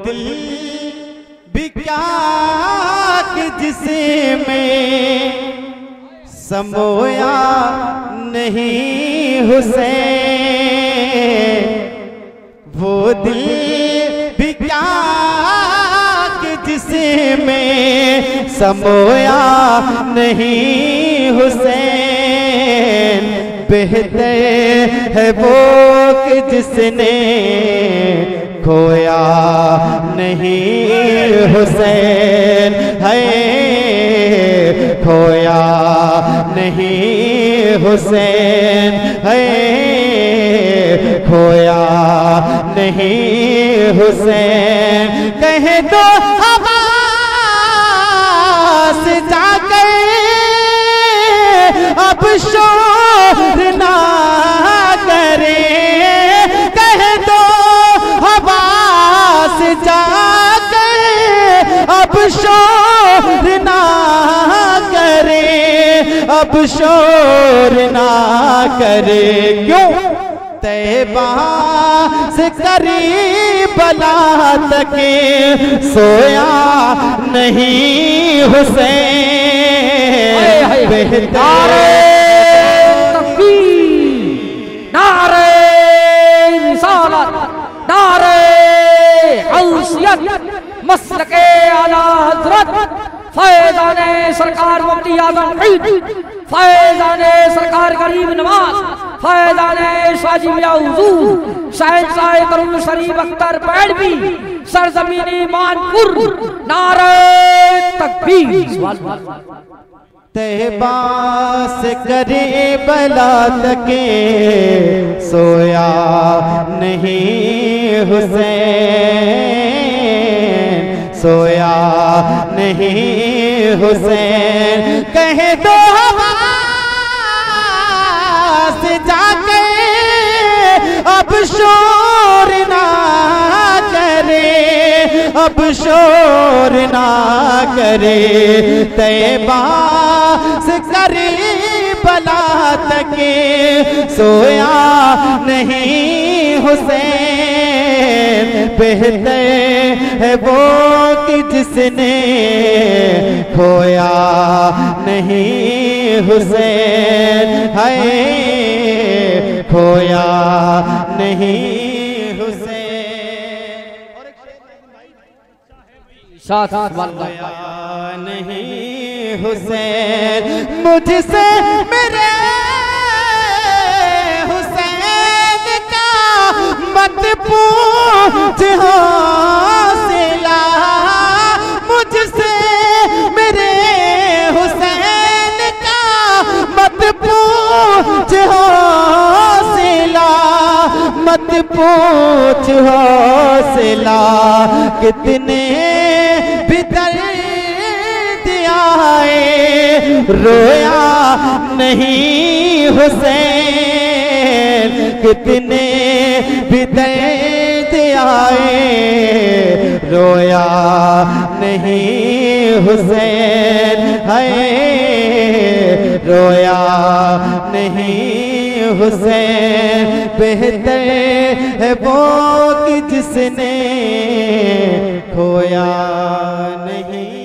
दिल भी क्या कि जिसमें समोया नहीं हुसैन, वो दिल भी क्या कि जिसमें समोया नहीं हुसैन। बेहतर है वो कि जिसने खोया नहीं हुसैन, है खोया नहीं हुसैन, है खोया नहीं हुसैन। कह दो आवाज़ जाकर अब शोर ना करे, कह दो आवाज़ जाकर अब शोर ना करे, अब शोर ना करे। क्यों? तैबा से करीबला तक सोया नहीं हुसैन। बेहतर तकबीर, नारे रिसालत, नारे गौसियत, मसलके आला हज़रत फैज़ाने सरकार मुफ्ती आज़म ईद, फैज़ाने सरकार गरीब नवाज, फैज़ाने शाजी मियां हुजूर शहंशाह करूम शरीफ अख्तर पैड़वी सरजमीनी मानपुर। नारे तकबीर। तैबा से करीबला तक सोया नहीं हुसैन, सोया नहीं हुसैन। कह दो आवाज़ जाके अब शोर ना करे, अब शोर ना करे। तैबा से करीबला तक सोया नहीं हुसैन। बेहतर है वो कि जिसने खोया नहीं हुसैन, है खोया नहीं हुसैन। खोया नहीं हुसैन। मुझसे मेरे हुसैन का मत पूछ हौसला, मुझसे मेरे हुसैन का मत पूछ हौसला, मत पूछ हौसला। कितने भी दर्द आए रोया नहीं हुसैन, कितने भी दर्द आए रोया नहीं हुसैन, है रोया नहीं हुसैन। बेहतर है वो कि जिसने खोया नहीं